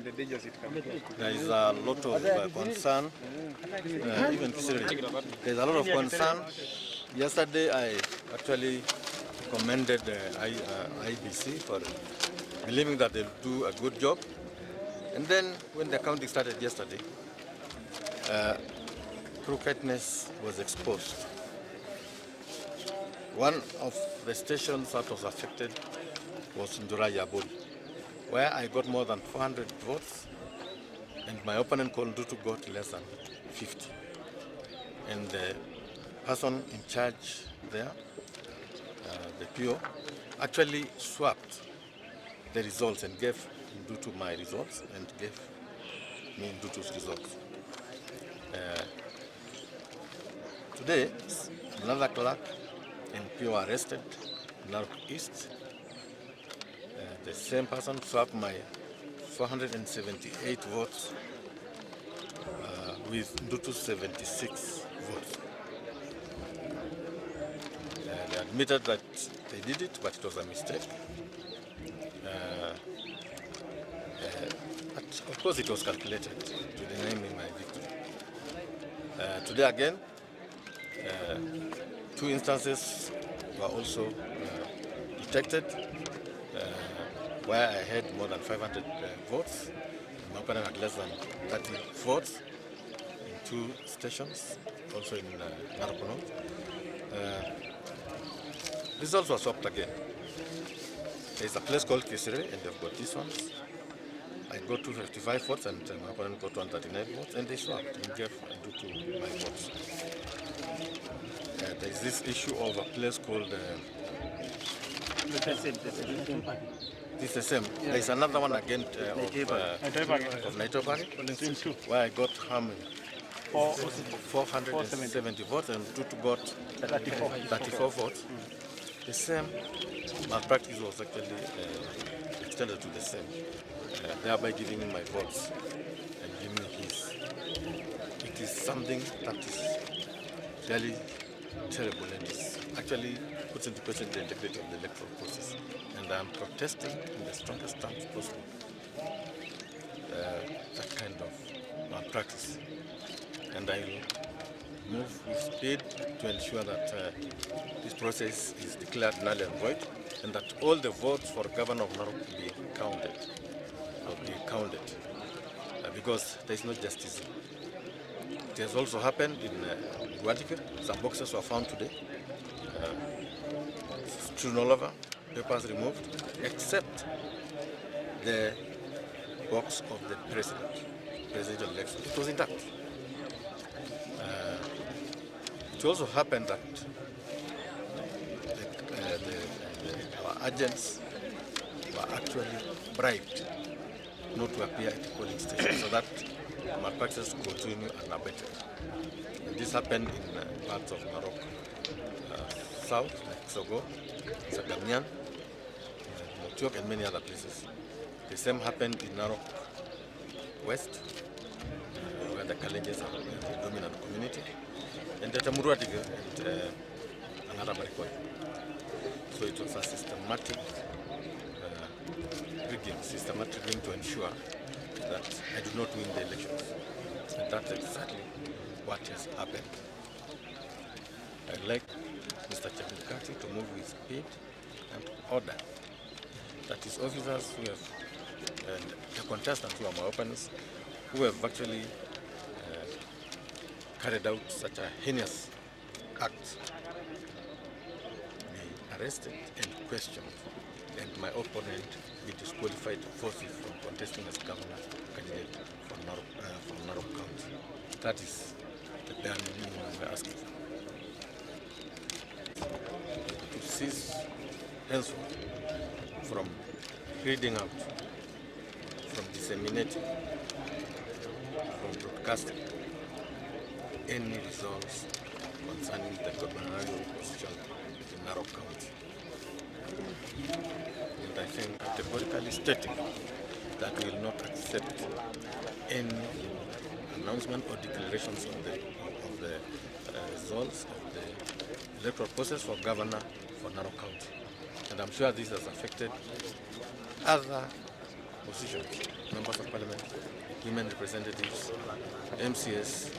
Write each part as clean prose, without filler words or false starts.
The dangers it can cause. There is a lot of concern, even there's a lot of concern. Yesterday, I actually commended the IBC for believing that they'll do a good job. And then, when the counting started yesterday, crookedness was exposed. One of the stations that was affected was Ndurayaburi, where I got more than 400 votes, and my opponent called Ntutu got less than 50. And the person in charge there, the PO, actually swapped the results and gave Ntutu my results and gave me Ntutu's results. Today, another clerk and PO arrested in Narok East. The same person swapped my 478 votes with Ntutu's 76 votes. They admitted that they did it, but it was a mistake. But of course, it was calculated to deny me my victory. Today again, 2 instances were also detected where I had more than 500 votes. My opponent had less than 30 votes in 2 stations, also in Narok North. Results were swapped again. There's a place called Kisire, and they've got these ones. I got 255 votes, and my opponent got 139 votes, and they swapped and gave Ntutu my votes. There's this issue of a place called this is the same. Yeah. There's another one again of Naitopari, where I got how many? 470 votes, and Ntutu got 34 votes. The same malpractice was actually extended to the same, thereby giving him my votes and giving me his. It is something that is really terrible, and it actually puts into question the integrity of the electoral process. And I am protesting in the strongest terms possible that kind of malpractice. And I will move with speed to ensure that this process is declared null and void, and that all the votes for Governor of Narok be counted, because there is no justice. It has also happened in Guadikir. Some boxes were found today, strewn all over, papers removed, except the box of the presidential election. It was intact. It also happened that our agents were actually bribed not to appear at the polling station, so that malpractices continue unabated. And this happened in parts of Narok South, like Sogo, Sagamian, Motiok, and many other places. The same happened in Narok West, where the Kalenjins are the dominant community, and the Tamuruatiga and another Marikoi. So it was a systematic rigging to ensure that I do not win the elections. And that's exactly what has happened. I'd like Mr. Chakukati to move with speed and order that his officers who have, and the contestants who are my opponents, who have actually carried out such a heinous act, be arrested and questioned, and my opponent be disqualified forthwith from contesting as governor candidate for Narok County. That is the bare minimum we're asking for. To cease henceforth from reading out, from disseminating, from broadcasting any results concerning the gubernatorial position in Narok County. And I think categorically stating that we will not accept any announcement or declarations of the results of the electoral process for governor for Narok County. And I'm sure this has affected other opposition, members of parliament, women representatives, MCS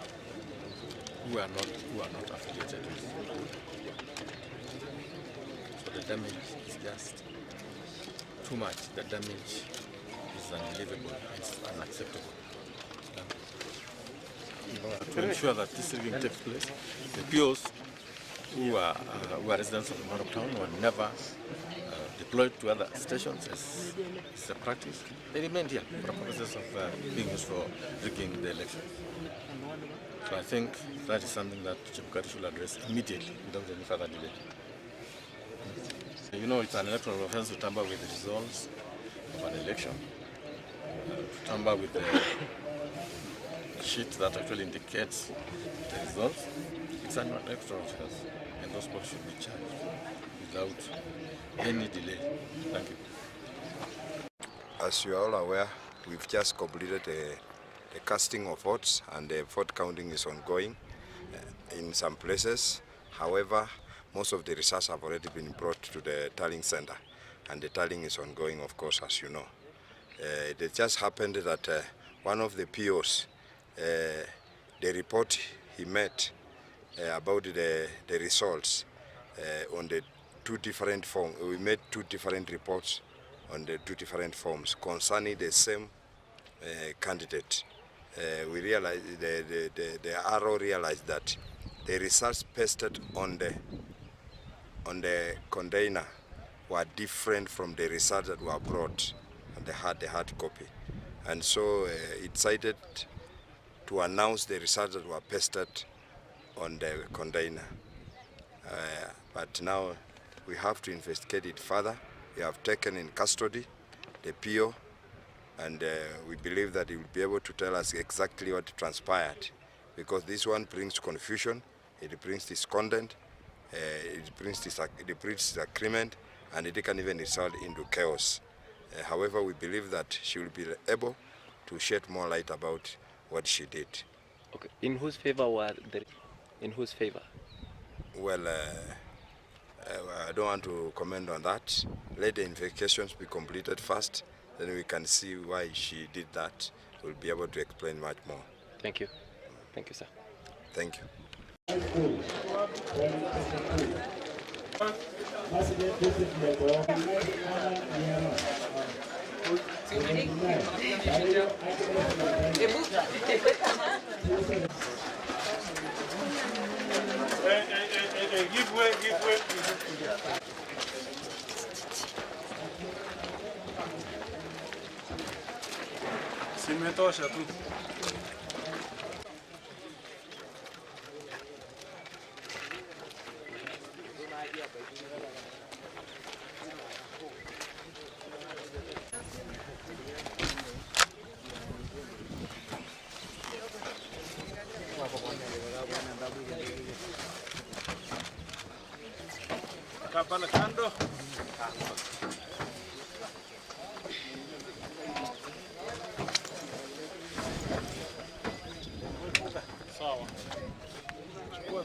who are not affiliated with. So the damage is just too much. The damage is unbelievable. It's unacceptable. To ensure that this rigging takes place, the POs who are residents of the Manok town were never deployed to other stations as is a practice. They remained here for the purposes of being used for rigging the election. So I think that is something that Chebukati should address immediately without any further delay. You know, it's an electoral offense to tamper with the results of an election, to tamper with the sheet that actually indicates the results. It's an electoral offense, and those folks should be charged without any delay. Thank you. As you are all aware, we've just completed the casting of votes, and the vote counting is ongoing in some places. However, most of the results have already been brought to the tallying center, and the tallying is ongoing, of course, as you know. It just happened that one of the POs, the report he made about the results on the two different forms. We made two different reports on the two different forms concerning the same candidate. We realized the RO realized that the results pasted on the container were different from the results that were brought and the hard copy, and so it decided to announce the results that were pasted on the container. But now we have to investigate it further. We have taken in custody the PO, and we believe that he will be able to tell us exactly what transpired, because this one brings confusion, it brings discontent, it brings disagreement, and it can even result into chaos. However, we believe that she will be able to shed more light about what she did. Okay. In whose favor were the? In whose favor? Well, I don't want to comment on that. Let the investigations be completed first, then we can see why she did that. We'll be able to explain much more. Thank you. Thank you, sir. Thank you. Give way. Simetosha tu. Kapana kando. Sawa. Chukua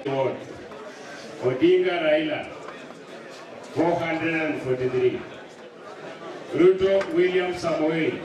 Lord. Odinga Raila 443. Ruto William Samoei